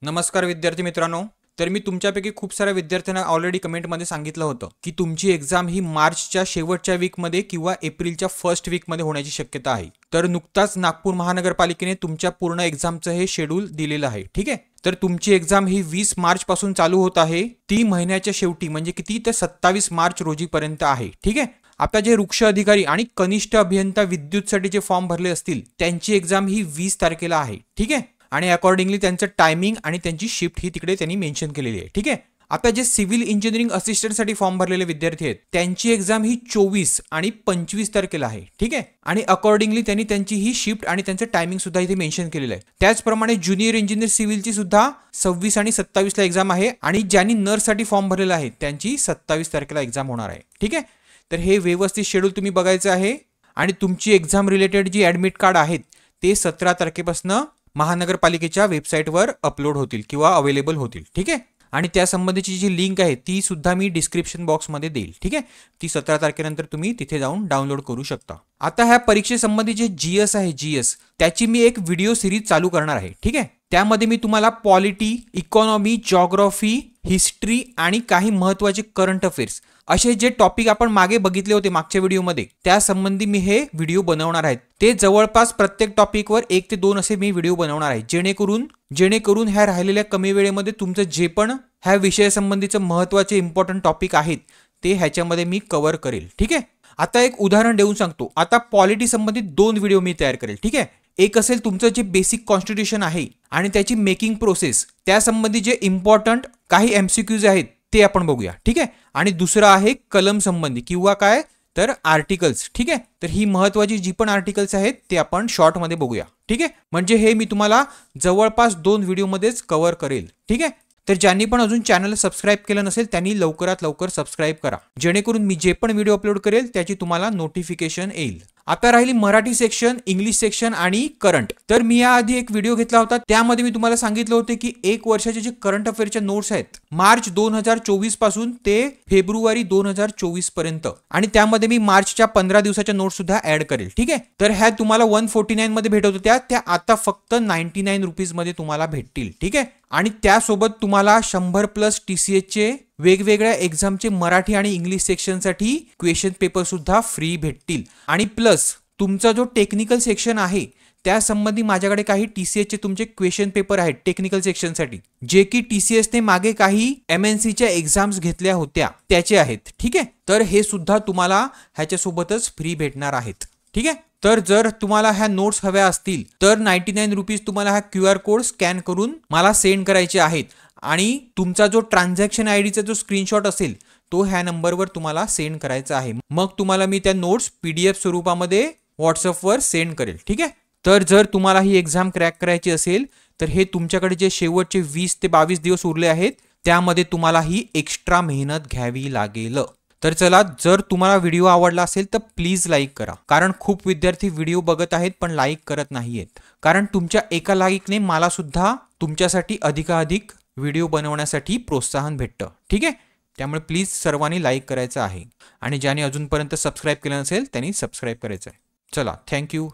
नमस्कार विद्यार्थी मित्रांनो. तर मी तुमच्यापैकी खूप साऱ्या विद्यार्थ्यांना ऑलरेडी कमेंटमध्ये सांगितलं होतं की तुमची एक्झाम ही मार्चच्या शेवटच्या वीकमध्ये किंवा एप्रिलच्या फर्स्ट वीकमध्ये होण्याची शक्यता आहे. तर नुकताच नागपूर महानगरपालिकेने तुमच्या पूर्ण एक्झामचं हे शेड्यूल दिलेलं आहे. ठीक आहे. तर तुमची एक्झाम ही 20 मार्च पासून चालू होत आहे. ती महिन्याच्या शेवटी म्हणजे किती तर 27 मार्च रोजीपर्यंत आहे. ठीक आहे. आता जे वृक्ष अधिकारी आणि कनिष्ठ अभियंता विद्युतसाठी जे फॉर्म भरले असतील त्यांची एक्झाम ही 20 तारखेला आहे. ठीक आहे. आणि अकॉर्डिंगली त्यांचं टायमिंग आणि त्यांची शिफ्ट ही तिकडे त्यांनी मेन्शन केलेली आहे. ठीक आहे. आता जे सिव्हिल इंजिनिअरिंग असिस्टंटसाठी फॉर्म भरलेले विद्यार्थी आहेत त्यांची एक्झाम ही 24 आणि 25 तारखेला आहे. ठीक आहे. आणि अकॉर्डिंगली त्यांनी त्यांची ही शिफ्ट आणि त्यांचं टायमिंग सुद्धा इथे मेन्शन केलेलं आहे. त्याचप्रमाणे ज्युनियर इंजिनियर सिव्हिलची सुद्धा 26 आणि 27 ला एक्झाम आहे आणि ज्यांनी नर्ससाठी फॉर्म भरलेला आहे त्यांची 27 तारखेला एक्झाम होणार आहे. ठीक आहे. तर हे व्यवस्थित शेड्यूल तुम्ही बघायचं आहे आणि तुमची एक्झाम रिलेटेड जी ऍडमिट कार्ड आहेत ते 17 तारखेपासून महानगरपालिकेच्या वेबसाईटवर अपलोड होतील किंवा अवेलेबल होतील. ठीक आहे. आणि त्या संबंधीची जी लिंक आहे ती सुद्धा मी डिस्क्रिप्शन बॉक्समध्ये देईल. ठीक आहे. ती 17 तारखेनंतर तुम्ही तिथे जाऊन डाउनलोड करू शकता. आता ह्या परीक्षेसंबंधी जे जीएस आहे त्याची मी एक व्हिडिओ सिरीज चालू करणार आहे. ठीक आहे. त्यामध्ये मी तुम्हाला पॉलिटी, इकॉनॉमी, जॉग्राफी, हिस्ट्री आणि काही महत्त्वाचे करंट अफेअर्स असे जे टॉपिक आपण मागे बघितले होते मागच्या व्हिडिओमध्ये त्यासंबंधी मी हे व्हिडिओ बनवणार आहे. ते जवळपास प्रत्येक टॉपिकवर 1 ते 2 असे मी व्हिडिओ बनवणार आहे जेणेकरून ह्या राहिलेल्या कमी वेळेमध्ये तुमचं जे पण ह्या विषयासंबंधीचं महत्त्वाचे इम्पॉर्टंट टॉपिक आहेत ते ह्याच्यामध्ये मी कव्हर करेल. ठीक आहे. आता एक उदाहरण देऊन सांगतो. आता पॉलिटी संबंधित 2 व्हिडिओ मी तयार करेल. ठीक आहे. एक असेल तुमचं जे बेसिक कॉन्स्टिट्यूशन आहे आणि त्याची मेकिंग प्रोसेस त्यासंबंधी जे इम्पॉर्टंट काही एमसीक्यूज आहेत ते आपण बघूया. ठीक आहे. आणि दुसरं आहे कलम संबंधी किंवा काय तर आर्टिकल्स. ठीक आहे. तर ही महत्वाची जी पण आर्टिकल्स आहेत ते आपण शॉर्टमध्ये बघूया. ठीक आहे. म्हणजे हे मी तुम्हाला जवळपास 2 व्हिडिओमध्येच कव्हर करेल. ठीक आहे. तर ज्यांनी पण अजून चॅनल सबस्क्राईब केलं नसेल त्यांनी लवकरात लवकर सबस्क्राईब करा जेणेकरून मी जे पण व्हिडिओ अपलोड करेल त्याची तुम्हाला नोटिफिकेशन येईल. आता राहिली मराठी सेक्शन, इंग्लिश सेक्शन आणि करंट. तर मी याआधी एक व्हिडिओ घेतला होता त्यामध्ये मी तुम्हाला सांगितलं होतं की 1 वर्षाचे जे करंट अफेअरच्या नोट्स आहेत मार्च 2024 पासून ते फेब्रुवारी 2024 पर्यंत आणि त्यामध्ये मी मार्चच्या 15 दिवसाच्या नोट्स सुद्धा ऍड करेल. ठीक आहे. तर ह्या तुम्हाला 149 मध्ये भेटत होत्या त्या आता फक्त 99 रुपीज मध्ये तुम्हाला भेटतील. ठीक आहे. आणि त्यासोबत तुम्हाला 100+ TCS चे वेगवेगळ्या एक्झामचे मराठी आणि इंग्लिश सेक्शनसाठी क्वेश्चन पेपर सुद्धा फ्री भेटतील. आणि प्लस तुमचा जो टेक्निकल सेक्शन आहे त्यासंबंधी माझ्याकडे काही TCS चे तुमचे क्वेश्चन पेपर आहेत टेक्निकल सेक्शनसाठी जे की TCS ने मागे काही MNCच्या एक्झाम्स घेतल्या होत्या त्याचे आहेत. ठीक आहे. तर हे सुद्धा तुम्हाला ह्याच्यासोबतच फ्री भेटणार आहेत. ठीक आहे. तर जर तुम्हाला ह्या नोट्स हव्या असतील तर 99 रुपीज तुम्हाला हा QR कोड स्कॅन करून मला सेंड करायचे आहेत आणि तुमचा जो ट्रान्झॅक्शन आयडीचा जो स्क्रीनशॉट असेल तो ह्या नंबरवर तुम्हाला सेंड करायचा आहे. मग तुम्हाला मी त्या नोट्स PDF स्वरूपामध्ये व्हॉट्सअपवर सेंड करेल. ठीक आहे. तर जर तुम्हाला ही एक्झाम क्रॅक करायची असेल तर हे तुमच्याकडे जे शेवटचे 20 ते 22 दिवस उरले आहेत त्यामध्ये तुम्हाला ही एक्स्ट्रा मेहनत घ्यावी लागेल. तर चला, जर तुम्हाला व्हिडिओ आवडला असेल तर प्लीज लाईक करा कारण खूप विद्यार्थी व्हिडिओ बघत आहेत पण लाईक करत नाहीयेत. कारण तुमच्या एका लाईकने मला सुद्धा तुमच्यासाठी अधिकाधिक व्हिडिओ बनवण्यासाठी प्रोत्साहन भेटतं. ठीक आहे. त्यामुळे प्लीज सर्वांनी लाईक करायचं आहे आणि ज्यांनी अजूनपर्यंत सबस्क्राईब केलं नसेल त्यांनी सबस्क्राईब करायचं आहे. चला, थँक्यू.